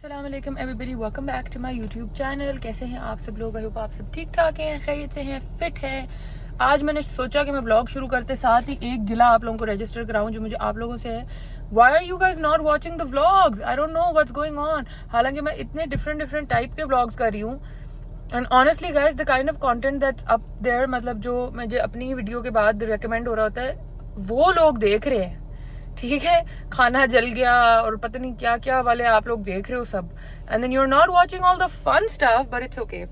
अस्सलाम वालेकुम everybody, welcome back to my YouTube channel. कैसे हैं आप सब लोग? आई होप आप सब ठीक ठाक हैं, खैरियत से हैं, फिट हैं। आज मैंने सोचा कि मैं ब्लॉग शुरू करते साथ ही एक गिला आप लोगों को रजिस्टर कराऊं जो मुझे आप लोगों से है। Why are you guys not watching the vlogs? I don't know what's going on. हालांकि मैं इतने डिफरेंट टाइप के व्लॉग्स कर रही हूँ and honestly guys the kind of content that's up there, मतलब जो मुझे अपनी वीडियो के बाद रिकमेंड हो रहा होता है वो लोग देख रहे हैं। ठीक है, खाना जल गया और पता नहीं क्या क्या वाले आप लोग देख रहे हो सब, and then you are not watching all the fun stuff, but it's okay.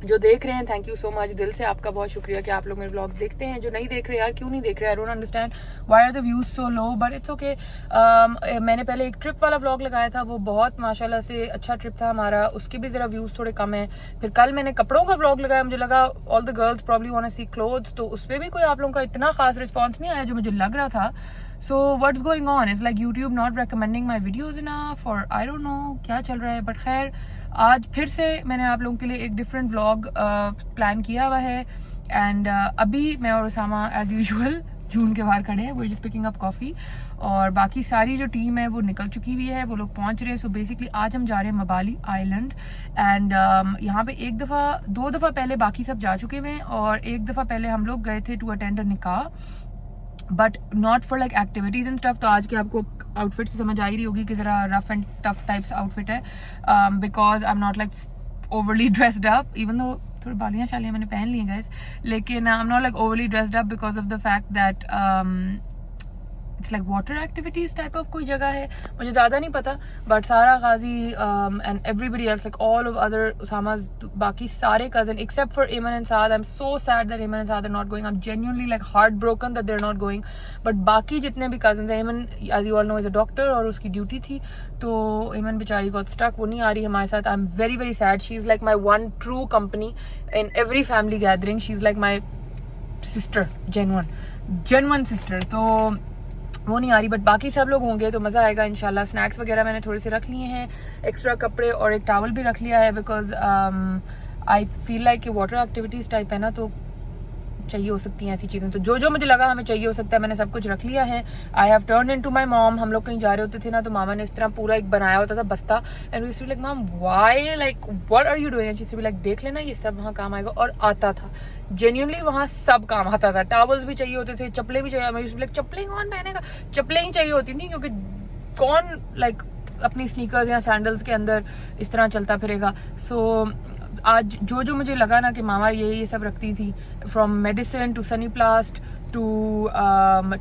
जो देख रहे हैं थैंक यू सो मच, दिल से आपका बहुत शुक्रिया कि आप लोग मेरे व्लॉग्स देखते हैं। जो नहीं देख रहे यार क्यों नहीं देख रहे? I don't understand why are the views so low, but it's okay. मैंने पहले एक ट्रिप वाला व्लॉग लगाया था, वो बहुत माशाल्लाह से अच्छा ट्रिप था हमारा, उसके भी जरा व्यूज थोड़े कम है। फिर कल मैंने कपड़ों का व्लॉग लगाया, मुझे लगा all the girls probably want to see clothes, तो उस पर भी कोई आप लोगों का इतना खास रिस्पॉन्स नहीं आया जो मुझे लग रहा था। So what's going on? Is like YouTube not recommending my videos enough or I don't know क्या चल रहा है। बट खैर आज फिर से मैंने आप लोगों के लिए एक डिफरेंट व्लॉग प्लान किया हुआ है एंड अभी मैं और उसामा एज यूजुअल जून के बाहर खड़े हैं, वो जस्ट पिकिंग अप कॉफी, और बाकी सारी जो टीम है वो निकल चुकी हुई है, वो लोग पहुंच रहे हैं। सो बेसिकली आज हम जा रहे हैं मबाली आइलैंड एंड यहाँ पे दो दफ़ा पहले बाकी सब जा चुके हैं और एक दफ़ा पहले हम लोग गए थे टू अटेंड अ निकाह, but not for like activities and stuff. तो आज के आपको आउटफिट से समझ आ ही रही होगी कि जरा rough and tough types outfit है, because I am not like overly dressed up, even though थोड़ी बालियाँ शालियाँ मैंने पहन ली हैं गाइस, लेकिन I am not like overly dressed up because of the fact that it's like water activities type of कोई जगह है, मुझे ज़्यादा नहीं पता। But Sara Ghazi and everybody else like all of other उसामाज, बाकी सारे cousin except for Eman and Saad, I am so sad that Eman and Saad are not going. I am genuinely like heartbroken that they are not going. But बाकी जितने भी cousin हैं, Aman as you all know is a doctor और उसकी duty थी, तो एमन बेचारी गॉट स्टक, वो नहीं आ रही हमारे साथ। I am very sad. She is like my one true company in every family gathering. She is like my sister, genuine sister. तो वो नहीं आ रही, बट बाकी सब लोग होंगे तो मज़ा आएगा इंशाल्लाह। स्नैक्स वगैरह मैंने थोड़े से रख लिए हैं, एक्स्ट्रा कपड़े और एक टावल भी रख लिया है, बिकॉज आई फील लाइक कि वाटर एक्टिविटीज़ टाइप है ना, तो चाहिए हो सकती हैं ऐसी चीज़ें। तो जो मुझे लगा हमें चाहिए हो सकता है मैंने सब कुछ रख लिया है। I have turn into my mom. हम लोग कहीं जा रहे होते थे ना तो मामा ने इस तरह पूरा एक बनाया होता था बस्ता, and we used to be like mom why, like what are you doing? And she used to be like देख लेना ये सब वहाँ काम आएगा, और आता था जेन्युइनली, वहाँ सब काम आता था। टावल्स भी चाहिए होते थे, चप्पलें भी चाहिए। मैं यूज्ड टू बी लाइक चप्पलें कौन पहनेगा? चप्पलें ही चाहिए होती थी, क्योंकि कौन लाइक अपनी स्नीकर्स या सैंडल्स के अंदर इस तरह चलता फिरेगा। सो आज जो मुझे लगा ना कि मामा ये सब रखती थी, from medicine to Saniplast to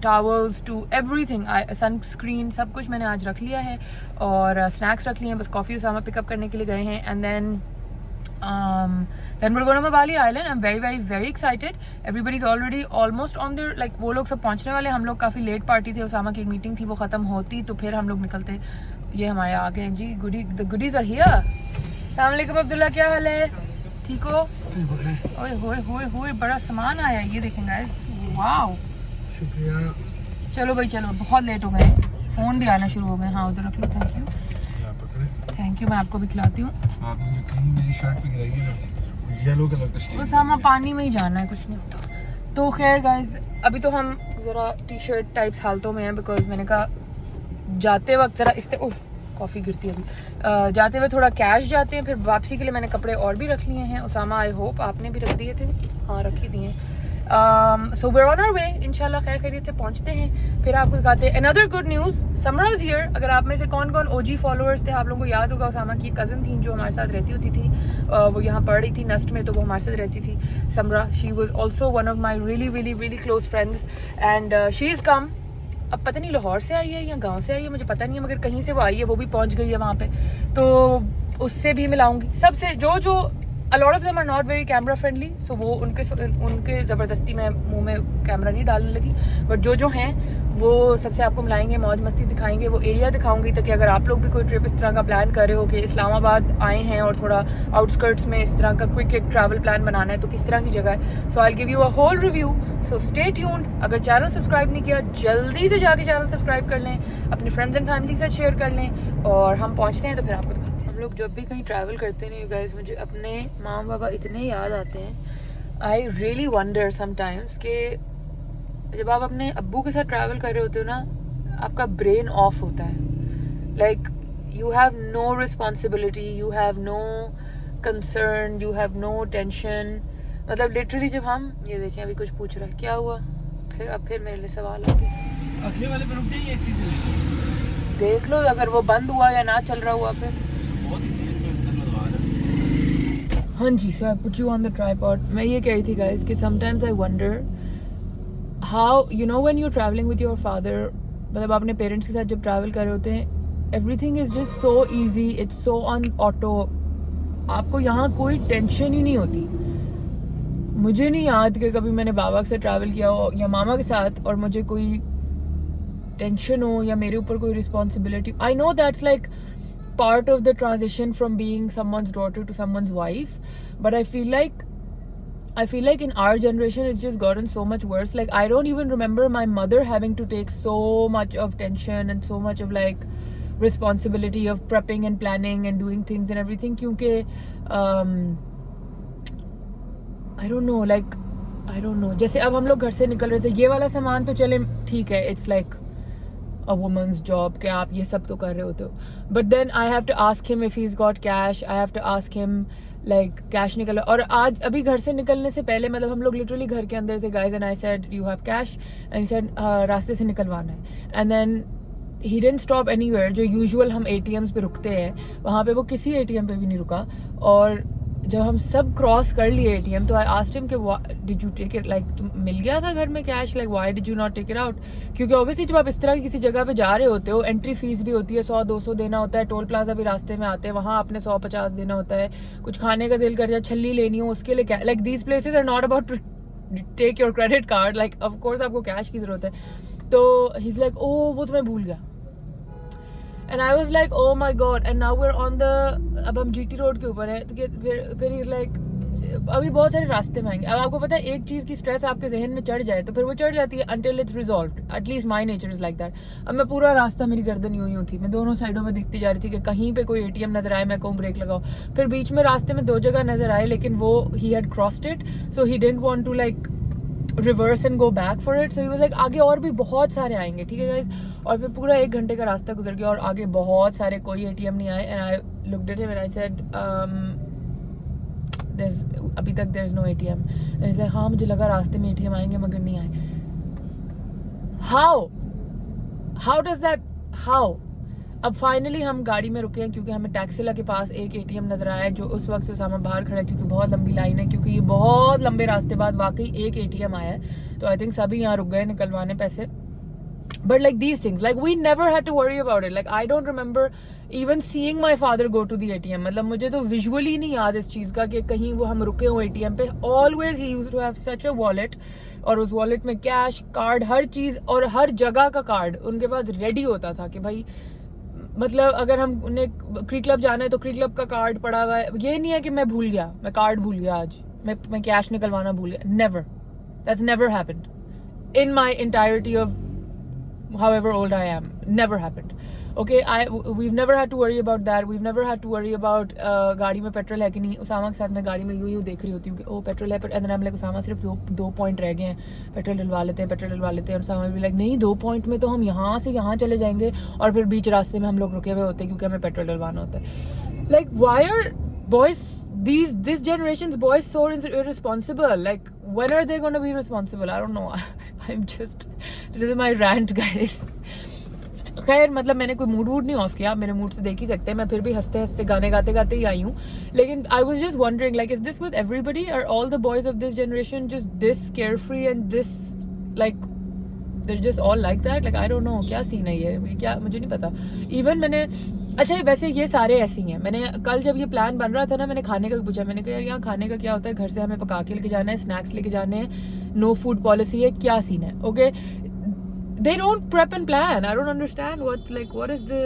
towels to everything, sunscreen, सब कुछ मैंने आज रख लिया है, और स्नैक्स रख लिए हैं। बस कॉफ़ी उसामा पिकअप करने के लिए गए हैं, and then we're going to Mabali Island. I'm very excited. Everybody's already almost on their, like वो लोग सब पहुंचने वाले। हम लोग काफ़ी लेट पार्टी थे, उसामा की एक मीटिंग थी, वो ख़त्म होती तो फिर हम लोग निकलते। ये हमारे आ गए हैं जी, द गुडीज आर हियर। अस्सलाम वालेकुम अब्दुल्ला, क्या हाल है? ठीक हो? ओए होए बड़ा सामान आया है, ये देखें गाइस, वाओ शुक्रिया। चलो भाई चलो, बहुत लेट हो गए, फ़ोन भी आना शुरू हो गए। हाँ उधर रख लो, थैंक यू। मैं आपको भी खिलाती हूँ। मेरी शर्ट पे गिराई है येलो कलर का स्टिक, बस हमें पानी में ही जाना है, कुछ नहीं होता। तो खैर गाइज अभी तो हम ज़रा टी शर्ट टाइप्स हालतों में हैं, बिकॉज मैंने कहा जाते वक्त ज़रा इस तरह कॉफ़ी गिरती है अभी, जाते हुए थोड़ा कैश जाते हैं, फिर वापसी के लिए मैंने कपड़े और भी रख लिए हैं। उसामा आई होप आपने भी रख दिए थे? हाँ रख ही दिए। So we are on our way, इंशाल्लाह खैर खैरियत से पहुंचते हैं। फिर आपको दिखाते हैं another good news, Samra is here. अगर आप में से कौन ओजी फॉलोअर्स थे, आप लोगों को याद होगा उसामा की कज़न थी जो हमारे साथ रहती होती थी, वो यहाँ पढ़ रही थी नस्ट में, तो वो हमारे साथ रहती थी, Samra. She was also one of my really close friends, and she is come. अब पता नहीं लाहौर से आई है या गाँव से आई है, मुझे पता नहीं है, मगर कहीं से वो आई है, वो भी पहुँच गई है वहाँ पे, तो उससे भी मिलाऊंगी सबसे। जो A lot of them are not very camera friendly, so वो उनके ज़बरदस्ती में मुंह में कैमरा नहीं डालने लगी, बट जो हैं वो सबसे आपको मिलाएंगे, मौज मस्ती दिखाएंगे, वो एरिया दिखाऊंगी, ताकि अगर आप लोग भी कोई ट्रिप इस तरह का प्लान कर रहे हो कि इस्लामाबाद आए हैं और थोड़ा आउटस्कर्ट्स में इस तरह का क्विक एक ट्रैवल प्लान बनाना है, तो किस तरह की जगह है। So I will give you a whole review, so stay tuned. अगर चैनल सब्सक्राइब नहीं किया जल्दी से जाके चैनल सब्सक्राइब कर लें, अपने फ्रेंड्स एंड फैमिली के साथ शेयर कर लें, और हम पहुँचते हैं तो फिर आपको दिखाते हैं। हम लोग जब भी कहीं ट्रैवल करते हैं गाइस, मुझे अपने माँ बाबा इतने याद आते हैं। आई रियली वंडर समटाइम्स कि जब आप अपने अब्बू के साथ ट्रैवल कर रहे होते हो ना, आपका ब्रेन ऑफ होता है। Like you have no responsibility, you have no concern, you have no tension. मतलब लिटरली जब हम ये देखें अभी कुछ पूछ रहा है क्या हुआ, फिर मेरे लिए सवाल आ गया। अगले वाले पे रुक जाइए एसी से देख लो अगर वो बंद हुआ या ना चल रहा हुआ फिर। बहुत ही देर में अंदर लगा रहा है। हाँ जी, so I put you on the tripod. मैं ये कह रही थी गाइस कि sometimes I wonder how you know when you travelling with your father, मतलब अपने पेरेंट्स के साथ जब ट्रैवल कर रहे होते हैं, everything is just so easy, it's so on auto, आपको यहाँ कोई टेंशन ही नहीं होती। मुझे नहीं याद कि कभी मैंने बाबा से ट्रैवल किया हो या मामा के साथ और मुझे कोई टेंशन हो या मेरे ऊपर कोई responsibility. I know that's like part of the transition from being someone's daughter to someone's wife, but I feel like in our generation it's just gotten so much worse. Like I don't even remember my mother having to take so much of tension and so much of like responsibility of prepping and planning and doing things and everything, kyunki I don't know जैसे अब हम लोग घर से निकल रहे थे, ये वाला सामान तो चले ठीक है, it's like a woman's job कि आप ये सब तो कर रहे होते हो, but then I have to ask him if he's got cash, I have to ask him like cash निकल। और आज अभी घर से निकलने से पहले मतलब हम लोग लिटरली घर के अंदर थे guys, and I said you have cash and he said रास्ते से निकलवाना है, and then he didn't stop anywhere। जो यूजुअल हम ATMs पे रुकते हैं वहाँ पे वो किसी ATM पे भी नहीं रुका, और जब हम सब क्रॉस कर लिए ATM तो आई आस्क्ड हिम कि did you take it, like मिल गया था घर में cash, like why did you not take it out. क्योंकि ऑब्वियसली जब आप इस तरह की किसी जगह पे जा रहे होते हो, एंट्री फीस भी होती है, 100-200 देना होता है, टोल प्लाजा भी रास्ते में आते हैं, वहाँ आपने 100-50 देना होता है, कुछ खाने का दिल कर जाए, छल्ली लेनी हो उसके लिए, like these places are not about to take your credit card, like of course आपको कैश की जरूरत है। तो ही इज लाइक ओ वो तो मैं भूल गया, and I was like oh my god, and now we're on the, अब हम GT रोड के ऊपर है, तो फिर he's like अभी बहुत सारे रास्ते में आएंगे। अब आपको पता है एक चीज की स्ट्रेस आपके जहन में चढ़ जाए तो फिर वो चढ़ जाती है until it's resolved, at least my nature is like that। अब मैं पूरा रास्ता, मेरी गर्दन यूं थी, मैं दोनों साइडों में दिखती जा रही थी कि कहीं पे कोई ATM नजर आए मैं कहूँ ब्रेक लगाओ, फिर बीच में रास्ते में 2 जगह नजर आए, लेकिन वो he had crossed it so he didn't want to like reverse and go back for it, so he was like आगे और भी बहुत सारे आएंगे, ठीक है गाइस। और फिर पूरा 1 घंटे का रास्ता गुजर गया और आगे बहुत सारे कोई ATM नहीं आए, and I looked at him and I said अभी तक there is no ATM, and he said हाँ मुझे लगा रास्ते में ATM आएंगे मगर नहीं आए। How does that, how? अब फाइनली हम गाड़ी में रुके हैं क्योंकि हमें टैक्सिला के पास एक ATM नजर आया, जो उस वक्त से उसामा बाहर खड़ा है क्योंकि बहुत लंबी लाइन है, क्योंकि ये बहुत लंबे रास्ते बाद वाकई एक ATM आया है, तो आई थिंक सभी यहाँ रुक गए निकलवाने पैसे। But like these things, like we never had to worry about it. Like I don't remember even seeing my father go to the ATM. मतलब मुझे तो विजुअली नहीं याद इस चीज का कि कहीं वो हम रुके हो ATM पे। Always he used to have such a wallet, और उस वॉलेट में कैश, कार्ड, हर चीज और हर जगह का कार्ड उनके पास रेडी होता था कि भाई मतलब अगर हम उन्हें क्रिक क्लब जाना है तो क्रिक क्लब का कार्ड पड़ा हुआ है। ये नहीं है कि मैं भूल गया, मैं कार्ड भूल गया आज, मैं कैश निकलवाना भूल गया। Never, that's never happened in my entirety of however old I am. Never happened. Okay, we've never had to worry about that. We've never had to worry about गाड़ी में पेट्रोल है कि नहीं। उसामा के साथ मैं गाड़ी में यूं देख रही होती हूँ कि ओ पेट्रोल है, and then I am like Usama सिर्फ दो पॉइंट रह गए हैं, पेट्रोल डलवा लेते हैं। उसामा भी लाइक नहीं 2 पॉइंट में तो हम यहाँ से यहाँ चले जाएंगे, और फिर बीच रास्ते में हम लोग रुके हुए होते हैं क्योंकि हमें पेट्रोल डलवाना होता है। Like why are boys, this generation's boys so irresponsible? Like when are they going to be responsible? I don't know. This is my rant guys. खैर मतलब मैंने कोई मूड नहीं ऑफ किया, मेरे मूड से देख ही सकते हैं, मैं फिर भी हंसते हंसते गाने गाते गाते ही आई हूँ। लेकिन I was just wondering like is this with everybody, are all the boys of this generation just this carefree and this like they're just all like that? Like I don't know क्या scene है ये क्या, मुझे नहीं पता। Even मैंने अच्छा वैसे ये सारे ऐसे ही हैं। मैंने कल जब ये प्लान बन रहा था ना, मैंने खाने का भी पूछा, मैंने कहा यार यहाँ खाने का क्या होता है, घर से हमें पका के लेके जाना है, स्नैक्स लेके जाने हैं, नो फूड पॉलिसी है, क्या सीन है? Okay, they don't prep and plan. I don't understand what is the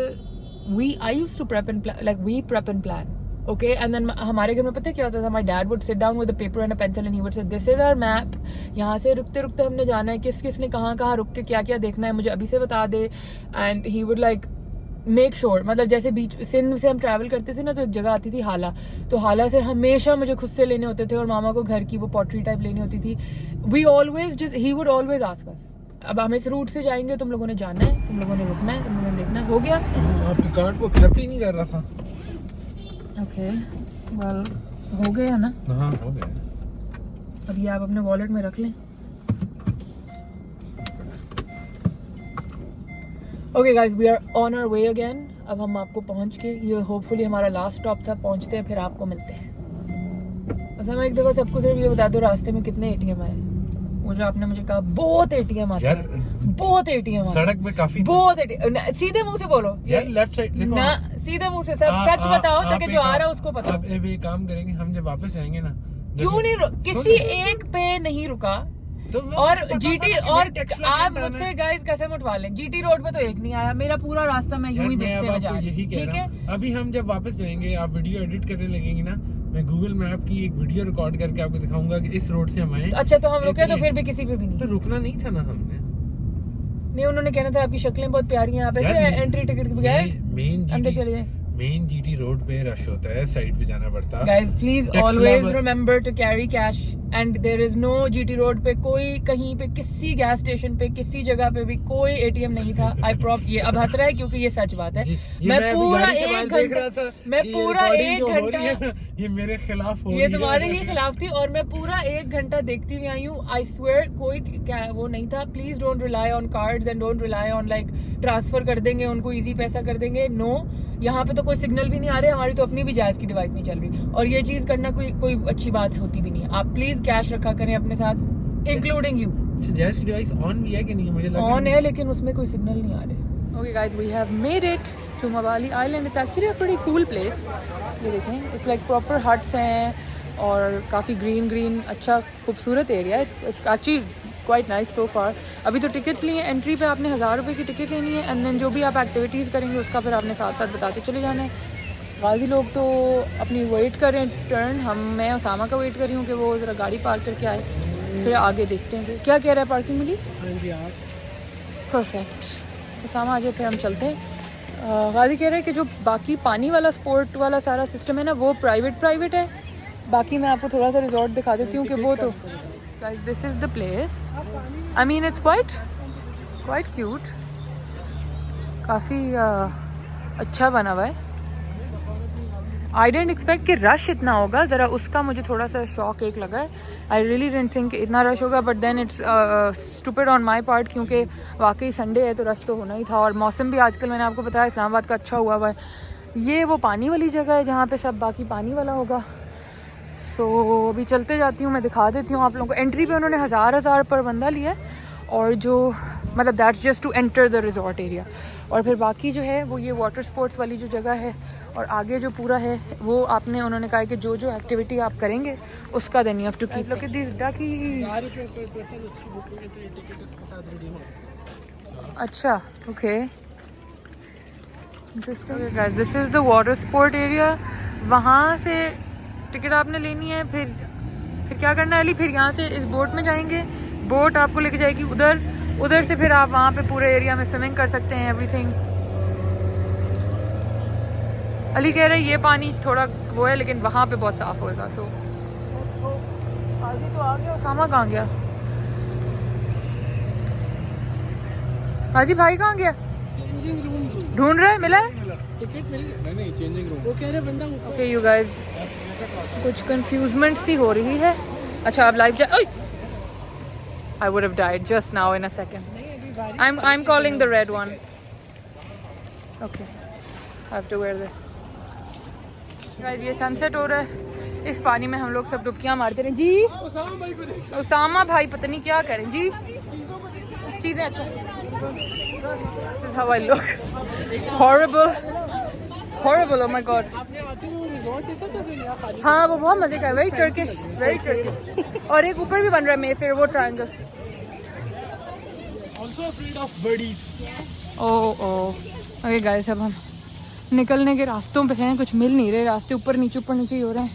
I used to prep and plan, like we prep and plan. Okay, and then हमारे घर में पता है क्या होता था? My dad would sit down with a paper and a pencil and he would say this is our map, यहाँ से रुकते रुकते हमने जाना है, किस ने कहाँ रुक के क्या क्या देखना है मुझे अभी से बता दे। and he would like make sure, मतलब जैसे बीच सिंध से हम ट्रैवल करते थे ना, तो एक जगह आती थी हाला, तो हाला से हमेशा मुझे खुद से लेने होते थे, और मामा को घर की वो पॉटरी टाइप लेनी होती थी। we always just he would always ask us अब हम इस रूट से जाएंगे, तुम लोगों ने जाना है, तुम लोगों ने रुकना है, तुम लोगों ने देखना है। हो गया? आपके कार्ड को एक्सेप्ट ही नहीं कर रहा था। ओके वेल हो गया ना। हाँ हो गया। अब ये आप अपने वॉलेट में रख लें। Okay guys, we are on our way again. अब हम आपको पहुंच के, ये होपफुली हमारा लास्ट स्टॉप था, पहुंचते हैं फिर आपको मिलते हैं। बस हम एक दफ़ा सबको सिर्फ ये बता दो रास्ते में कितने एटीएम आए। वो जो आपने मुझे कहा बहुत एटीएम आते हैं, बहुत एटीएम सड़क में काफी बहुत एटीएम। सीधे मुंह से बोलो यार, लेफ्ट साइड देखो ना, सीधे मुंह से सब सच बताओ ताकि जो आ रहा है उसको पता। अब ये काम करेंगे हम, जब वापस जाएंगे ना, क्यों नहीं किसी एक पे नहीं रुका। तो और जीटी, और आप मुझसे गाइस कसम उठवा लें, जीटी रोड पे तो एक नहीं आया। मेरा पूरा रास्ता मैं यूं ही देखते हुए जा रही हूं, ठीक है? अभी हम जब वापस जाएंगे, आप वीडियो एडिट करने लगेंगे ना, मैं गूगल मैप की एक वीडियो रिकॉर्ड करके आपको दिखाऊंगा कि इस रोड से हम आए। अच्छा तो हम रुके तो फिर भी किसी पे भी नहीं? तो रुकना नहीं था ना हमने। नहीं, उन्होंने कहना था आपकी शक्लें बहुत प्यारी हैं, यहाँ पे एंट्री टिकट के बगैर अंदर चले जाए। मेन जीटी रोड पे रश होता है, साइड पे जाना पड़ता है। Guys, please always remember to carry cash and there is no GT road पे कोई, कहीं पे, किसी गैस स्टेशन पे, किसी जगह पे भी कोई एटीएम नहीं था। I prop, ये अब हंस रहा है क्योंकि ये सच बात है। मैं पूरा एक घंटा ये मेरे खिलाफ हो, ये तुम्हारे ही खिलाफ थी, और मैं पूरा 1 घंटा देखती हुई आई हूँ। I swear कोई वो नहीं था। Please don't rely on cards and don't rely on like transfer कर देंगे उनको, इजी पैसा कर देंगे। No, यहाँ पे तो कोई सिग्नल भी नहीं आ रहे, हमारी तो अपनी भी जायज की डिवाइस नहीं चल रही, और ये चीज करना कोई अच्छी बात होती भी नहीं है। आप प्लीज कैश रखा करें अपने साथ, इंक्लूडिंग यू। जायज की डिवाइस ऑन भी है कि नहीं? मुझे लगा ऑन है, लेकिन उसमें कोई सिग्नल नहीं आ रहे। Okay guys, we have made it to Mwali island. It's actually a pretty cool place. ये देखें, इट्स लाइक प्रॉपर हट्स हैं और काफ़ी ग्रीन अच्छा खूबसूरत area. It's actually quite nice so far. अभी तो टिकट्स लिए, एंट्री पे आपने 1000 रुपये की टिकट लेनी है, एंड देन जो भी आप एक्टिविटीज़ करेंगे उसका फिर आपने साथ साथ बताते चले जाना है। गाजी लोग तो अपनी वेट कर रहे हैं टर्न, मैं उसामा का वेट कर रही हूँ कि वो ज़रा गाड़ी पार्क करके आए, फिर आगे देखते हैं कि क्या कह रहा है। पार्किंग मिली? परफेक्ट। उसामा आ जाए फिर हम चलते हैं। गाजी कह रहे हैं कि जो बाकी पानी वाला स्पोर्ट वाला सारा सिस्टम है ना, वो प्राइवेट है। बाकी मैं आपको थोड़ा सा रिजॉर्ट दिखा देती हूँ कि वो तो guys, this is the place. I mean, it's quite cute. काफ़ी अच्छा बना हुआ है। I didn't expect कि रश इतना होगा, ज़रा उसका मुझे थोड़ा सा शॉक एक लगा है। I really didn't think इतना रश होगा, but then it's stupid on my part, क्योंकि वाकई संडे है तो रश तो होना ही था, और मौसम भी आजकल मैंने आपको बताया इस्लामाबाद का अच्छा हुआ है। ये वो पानी वाली जगह है जहाँ पे सब बाकी पानी वाला होगा। सो अभी चलते जाती हूँ, मैं दिखा देती हूँ आप लोगों को। एंट्री पे उन्होंने 1000 पर बंदा लिया है, और जो मतलब that's just to enter the resort area, और फिर बाकी जो है वो ये वाटर स्पोर्ट्स वाली जो जगह है, और आगे जो पूरा है वो आपने, उन्होंने कहा कि जो एक्टिविटी आप करेंगे उसका then you have to keep. Look at this duckies. अच्छा okay, interesting guys. This is the water sport area. वहाँ से टिकट आपने लेनी है, फिर क्या करना है अली, फिर यहाँ से इस बोट में जाएंगे, बोट आपको लेके जाएगी उधर से फिर आप वहाँ पे पूरे एरिया में स्विमिंग कर सकते हैं, एवरीथिंग। अली कह रहे हैं ये पानी थोड़ा वो है, लेकिन वहाँ पे बहुत साफ होएगा। सो आगे तो आ गया, उसामा कहाँ गया? हाजी भाई कहाँ गया? ढूंढ रहे, मिला है? टिकट मिल गई? नहीं, चेंजिंग रूम। वो कह रहे बंदा। ओके यू गाइस, कुछ कंफ्यूजमेंट सी हो रही है। अच्छा अब लाइव जा, I would have died just now in a second. I'm calling the red one. Okay, I have to wear this. Guys, ये सनसेट हो रहा है, इस पानी में हम लोग सब डुबकियां मारते रहे जी। उसामा भाई पता नहीं क्या करें जी, चीजें अच्छा। This is how I look. Horrible. Oh my god. हाँ वो बहुत मजे का है, वेरी टर्किश। और एक ऊपर भी बन रहा है मेफेयर, वो ट्रायंगल। ओके गाइस, अब हम निकलने के रास्तों पे हैं, कुछ मिल नहीं रहे रास्ते, ऊपर नीचे ही हो रहे हैं।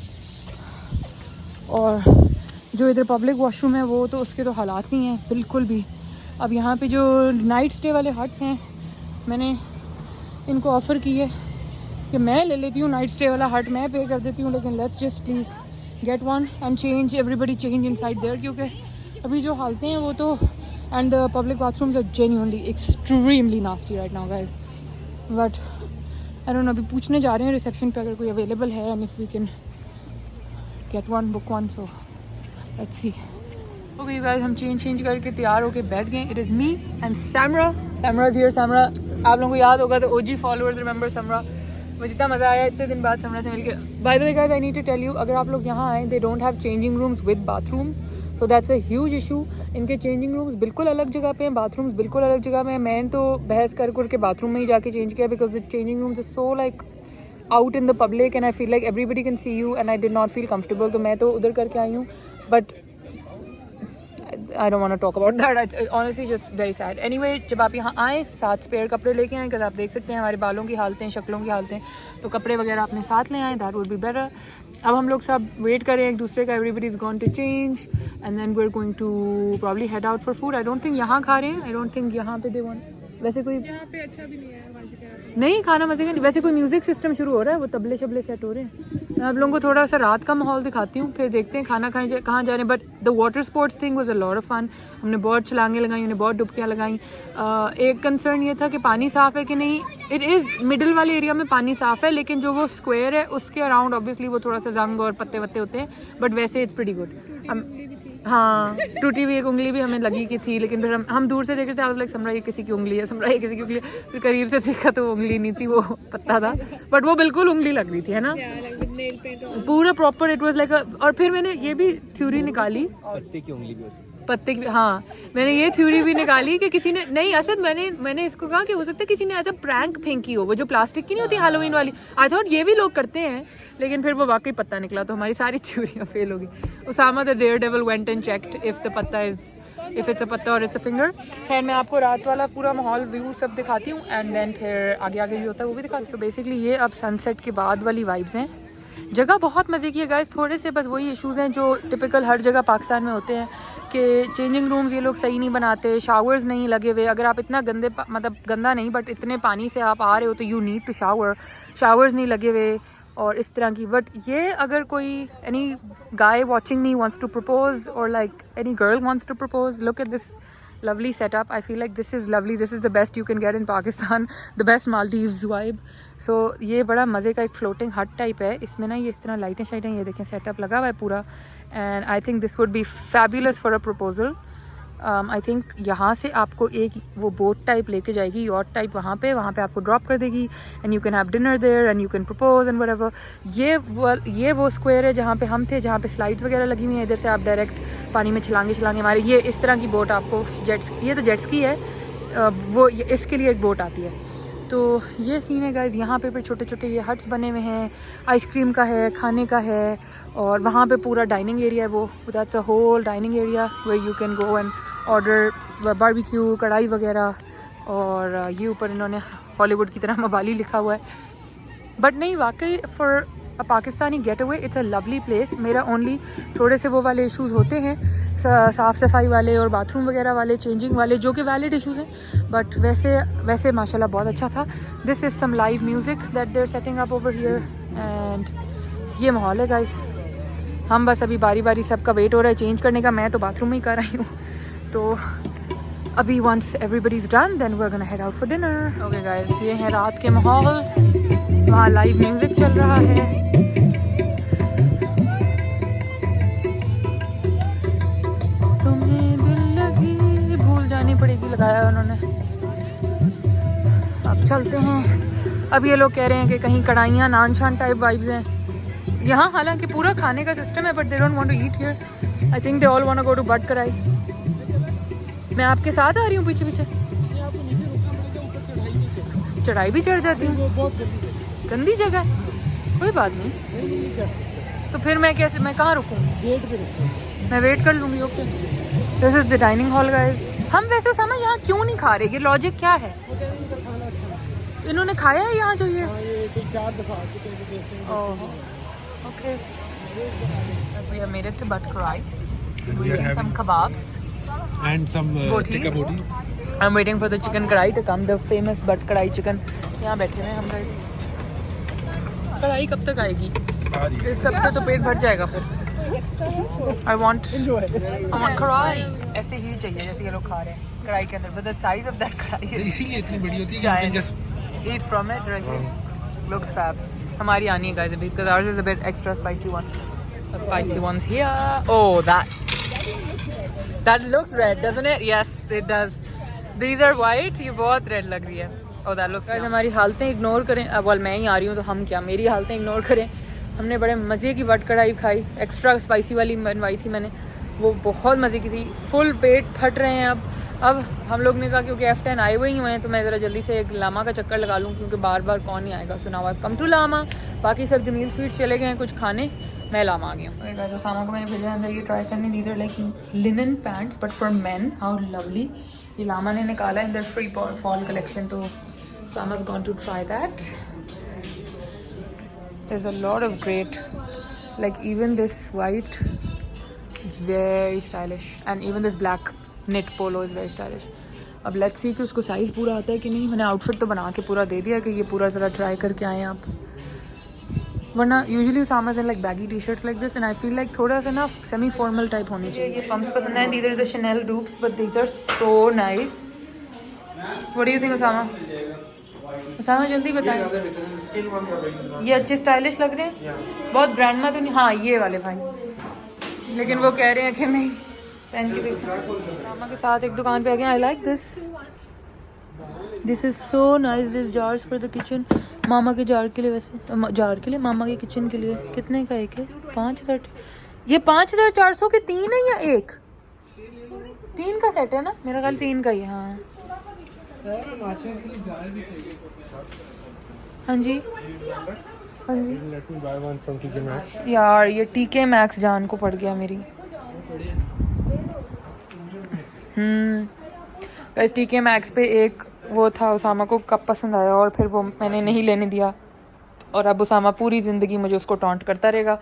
और जो इधर पब्लिक वॉशरूम है वो तो उसके तो हालात नहीं है बिल्कुल भी। अब यहाँ पे जो नाइट स्टे वाले हट्स हैं, मैंने इनको ऑफ़र की है कि मैं ले लेती हूँ नाइट स्टे वाला हट, मैं पे कर देती हूँ, लेकिन let's just please get one and change, everybody change inside there, क्योंकि अभी जो हालतें हैं वो तो and the public bathrooms are genuinely extremely nasty right now guys, but I don't know, अभी पूछने जा रहे हैं रिसेप्शन पे अगर कोई अवेलेबल है and if we can get one, book one, so let's see. Okay you guys, हम चेंज करके तैयार होके बैठ गए. It is me and Samra. Samra's here. Samra, आप लोगों को याद होगा तो OG followers remember Samra. मुझे इतना मज़ा आया इतने दिन बाद समरा से मिलके. By the way guys, I need to tell you, अगर आप लोग यहाँ आए, they don't have changing rooms with bathrooms, so that's a huge issue. इनके changing rooms बिल्कुल अलग जगह पे हैं, bathrooms बिल्कुल अलग जगह में हैं. मैंने तो बहस कर के bathroom में ही जाके change किया because the changing rooms are so like out in the public and I feel like everybody can see you and I did not feel comfortable. तो मैं तो उधर करके आई हूँ, but I don't want to talk about that. It's honestly just very sad. Anyway, जब आप यहाँ आए, 7 स्पेयर कपड़े लेके आए, आप देख सकते हैं हमारे बालों की हालतें, शक्लों की हालतें, तो कपड़े वगैरह अपने साथ ले आए. That would be better. अब हम लोग सब वेट करें एक दूसरे का. Everybody is gone to change and then we're going to probably head out for food. I don't think यहाँ खा रहे हैं. I don't think यहाँ पे they want. वैसे कोई यहाँ पे अच्छा भी नहीं है नहीं खाना मजे का नहीं. वैसे कोई म्यूजिक सिस्टम शुरू हो रहा है, वो तबले शबले सेट हो रहे हैं. मैं आप लोगों को थोड़ा सा रात का माहौल दिखाती हूँ, फिर देखते हैं खाना खाएं कहाँ जा रहे हैं. But the water sports thing was a lot of fun. हमने बहुत छलांगें लगाई, हमने बहुत डुबकियाँ लगाई. एक कंसर्न ये था कि पानी साफ़ है कि नहीं. इट इज़ मिडिल वाले एरिया में पानी साफ़ है, लेकिन जो वो स्क्वायर है उसके अराउंड ऑब्वियसली वो थोड़ा सा जंग और पत्ते वत्ते होते हैं. बट वैसे इट्स प्रीटी गुड. हाँ, टूटी हुई एक उंगली भी हमें लगी की थी, लेकिन फिर हम दूर से देख रहे थे. लाइक समरा ये किसी की उंगली है, समरा ये किसी की उंगली है. फिर करीब से देखा तो वो उंगली नहीं थी, वो पत्ता था. बट वो बिल्कुल उंगली लग रही थी, है ना, पूरा प्रॉपर. It was like. और फिर मैंने ये भी थ्योरी निकाली, पत्ते की उंगली भी हो सकती, पत्ते की. हाँ, मैंने ये थ्योरी भी निकाली कि किसी ने नहीं, असद मैंने इसको कहा कि हो सकता है किसी ने ऐसा प्रैंक फेंकी हो, वो जो प्लास्टिक की नहीं होती हैलोवीन वाली. आई थॉट ये भी लोग करते हैं, लेकिन फिर वो वाकई पत्ता निकला, तो हमारी सारी थ्योरियाँ फेल हो गई. Usama the daredevil went and checked if the पत्ता इज, इफ इट्स अ पत्ता और इट्स अ फिंगर. खैर मैं आपको रात वाला पूरा माहौल व्यू सब दिखाती हूँ एंड देन फिर आगे भी होता है वो भी दिखाती हूँ. सो बेसिकली ये अब सनसेट के बाद वाली वाइब्स हैं. जगह बहुत मज़े की है गाइस. थोड़े से बस वही इश्यूज़ हैं जो टिपिकल हर जगह पाकिस्तान में होते हैं कि चेंजिंग रूम्स ये लोग सही नहीं बनाते, शावर्स नहीं लगे हुए. अगर आप इतना गंदे मतलब गंदा नहीं बट इतने पानी से आप आ रहे हो तो यू नीड टू शावर्स नहीं लगे हुए और इस तरह की. बट ये अगर कोई any guy watching me wants to propose और like any girl wants to propose, look at this lovely setup. I feel like this is lovely. This is the best you can get in Pakistan, the best Maldives vibe. So ये बड़ा मज़े का एक floating hut type है. इसमें ना ये इस तरह लाइटें शाइटें ये देखें सेटअप लगा हुआ है पूरा. And I think this would be fabulous for a proposal. I think यहाँ से आपको एक वो बोट टाइप लेके जाएगी, यॉट टाइप, वहाँ पे आपको ड्रॉप कर देगी and you can have dinner there and you can propose and whatever. ये वो स्क्वायर है जहाँ पे हम थे, जहाँ पे स्लाइड्स वगैरह लगी हुई हैं. इधर से आप डायरेक्ट पानी में छलांगे मारे. ये इस तरह की बोट आपको जेट्स, ये तो जेट्स की है, वो इसके लिए एक बोट आती है. तो ये सीन है गाइस. यहाँ पे छोटे छोटे ये हट्स बने हुए हैं, आइसक्रीम का है, खाने का है, और वहाँ पे पूरा डाइनिंग एरिया है. वो that's a whole dining area where you can go and order barbecue, karahi वगैरह. और ये ऊपर इन्होंने हॉलीवुड की तरह मवाली लिखा हुआ है. बट नहीं, वाकई for a Pakistani get away it's a lovely place. मेरा ओनली थोड़े से वो वाले इश्यूज़ होते हैं, साफ़ सफाई वाले और बाथरूम वगैरह वाले, चेंजिंग वाले, जो कि वैलिड इश्यूज़ हैं. बट वैसे माशाल्लाह बहुत अच्छा था. This is some live music that they are setting up over here एंड ये माहौल है गाइस. हम बस अभी बारी बारी सबका वेट हो रहा है चेंज करने का. मैं तो बाथरूम में ही कर रही हूँ. तो अभी once everybody is done then we are gonna head out for dinner. Okay guys, ये है रात के माहौल. वहाँ लाइव म्यूज़िक चल रहा है. पड़ेगी लगाया उन्होंने. अब चलते हैं. अब ये लोग कह रहे हैं कि कहीं कढ़ाइयाँ, नान शान टाइप वाइब्स हैं यहाँ. हालांकि पूरा खाने का सिस्टम है but they don't want to eat here. I think they all want to go to Butt Karahi. मैं आपके साथ आ रही हूँ पीछे पीछे. चढ़ाई भी चढ़ जाती है, गंदी जगह है. कोई बात नहीं, तो फिर मैं कहाँ रुकूँ? मैं वेट कर लूँगी. Okay, this is the dining hall guys. हम वैसे समय यहाँ क्यों नहीं खा रहे? ये लॉजिक क्या है? इन्होंने खाया है यहाँ जो ये 4 दफा आ चुके हैं. Okay, we have made it to Bhat Karai. We're eating some kebabs and some tikka botis. I'm waiting for the chicken karai to come, the famous Bhat Karai chicken. यहाँ बैठे हुए हम गाइस. कढ़ाई कब तक आएगी? इस सबसे तो पेट भर जाएगा फिर. I want कढ़ाई ऐसे ही चाहिए जैसे ये लोग खा रहे हैं कढ़ाई के अंदर, but the size of that कढ़ाई is इसीलिए इतनी बड़ी होती है कि giant. you can just Eat from it directly. Looks fab. हमारी आनी है guys अभी because ours is a bit extra spicy one. The spicy ones here. Oh, that looks red, doesn't it? Yes, it does. These are white. ये बहुत red लग रही है. Oh, that looks. Guys, हमारी हालतें इग्नोर करें. अब मैं ही आ रही हूँ तो हम क्या, मेरी हालतें इग्नोर करें. हमने बड़े मज़े की बट कढ़ाई खाई, एक्स्ट्रा स्पाइसी वाली बनवाई थी मैंने, वो बहुत मज़े की थी. फुल पेट फट रहे हैं अब हम लोग ने कहा क्योंकि F10 आए हुए ही हुए हैं तो मैं ज़रा जल्दी से एक लामा का चक्कर लगा लूँ क्योंकि बार बार कौन ही आएगा. So now I come to Lama. बाकी सब जमील स्वीट चले गए हैं कुछ खाने, मैं लामा आ गई हूँ. गाइस सामा को मैंने भेजा अंदर ये ट्राई करने. These are like linen pants but for men. How lovely. ये लामा ने निकाला है अंदर फ्री फॉल कलेक्शन, तो सामा's gone to try that. There's a lot of great, like even this white is very stylish and even this black knit polo is very stylish. अब let's see कि उसको size पूरा आता है कि नहीं. मैंने आउटफिट तो बना के पूरा दे दिया कि ये पूरा ज़रा ट्राई करके आएँ आप, वरना usually Usama's in like baggy t-shirts like this and I feel like थोड़ा सा ना सेमी फॉर्मल टाइप होनी चाहिए. ये पम्प्स पसंद हैं. These are the Chanel dupes but these are so nice. What do you think Usama? Usama जल्दी बताएं. ये अच्छे स्टाइलिश लग रहे हैं. बहुत ग्रैंडमा तो नहीं. हाँ ये वाले भाई, लेकिन वो कह रहे हैं कि नहीं पहन के देखो. मामा के साथ एक दुकान पे आ गए. I like this is so nice. This jars for the kitchen. मामा के जार के लिए, वैसे जार के लिए, मामा के किचन के लिए कितने का एक है? 5,000. ये 5,400 के 3 है या 1? 3 का सेट है ना, मेरा ख्याल 3 का ही है. हाँ हाँ जी हाँ जी. let me buy one from TK Maxx. यार ये TK Maxx जान को पड़ गया मेरी. गाइस TK Maxx पे एक वो था, उसामा को कप पसंद आया और फिर वो मैंने नहीं लेने दिया और अब उसामा पूरी ज़िंदगी मुझे उसको टॉन्ट करता रहेगा,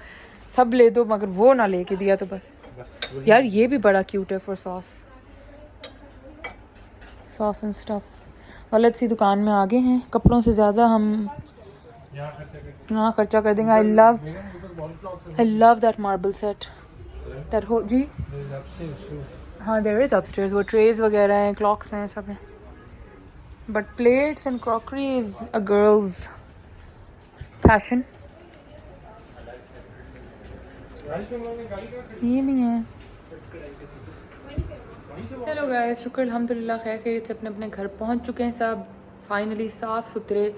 सब ले दो मगर वो ना लेके दिया तो बस. यार ये भी बड़ा क्यूट है फॉर सॉस एंड स्टफ. और लेट्स सी दुकान में आगे हैं. कपड़ों से ज़्यादा हम ना खर्चा कर देंगे. I love that marble set, that हो जी. हाँ देयर इज अपस्टेयर्स. वो ट्रेज वगैरह हैं, क्लॉक्स हैं, सब हैं. But plates and crockery is a girls fashion. ये भी है. हेलो गाइस, शुक्र अल्हम्दुलिल्लाह खैर खैरियत से अपने अपने घर पहुंच चुके हैं सब. फाइनली साफ़ सुथरे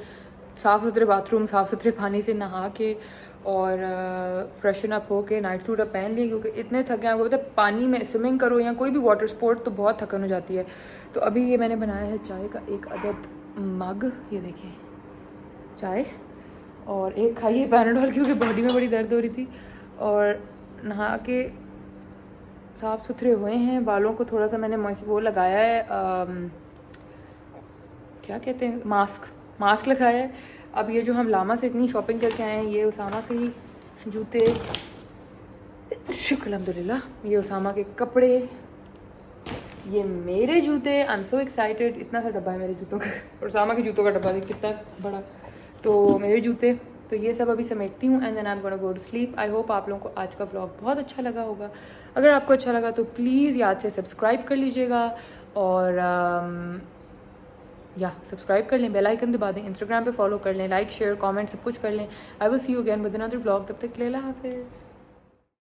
बाथरूम, साफ़ सुथरे पानी से नहा के और फ्रेशन अप हो के नाइट सूट पहन लिए क्योंकि इतने थके हैं. आपको पता है पानी में स्विमिंग करो या कोई भी वाटर स्पोर्ट तो बहुत थकन हो जाती है. तो अभी ये मैंने बनाया है चाय का एक अदद मग, ये देखिए चाय, और एक खाई है पैनाडोल क्योंकि बॉडी में बड़ी दर्द हो रही थी. और नहा के साफ़ सुथरे हुए हैं. बालों को थोड़ा सा मैंने वो लगाया है, क्या कहते हैं, मास्क लगाया है. अब ये जो हम लामा से इतनी शॉपिंग करके आए हैं, ये उसामा के ही जूते, शुक्र अल्हम्दुलिल्लाह, ये उसामा के कपड़े, ये मेरे जूते. आई एम सो एक्साइटेड. इतना सा डब्बा है मेरे जूतों का और उसामा के जूतों का डब्बा देख कितना बड़ा. तो मेरे जूते, तो ये सब अभी समेटती हूँ and then I am gonna go to sleep. I hope आप लोगों को आज का व्लॉग बहुत अच्छा लगा होगा. अगर आपको अच्छा लगा तो प्लीज़ याद से सब्सक्राइब कर लीजिएगा और सब्सक्राइब कर लें, बेल आइकन दबा दें, इंस्टाग्राम पे फॉलो कर लें, लाइक शेयर कमेंट सब कुछ कर लें. I will see you again with another vlog. तब तक के लिए अल्लाह हाफिज़.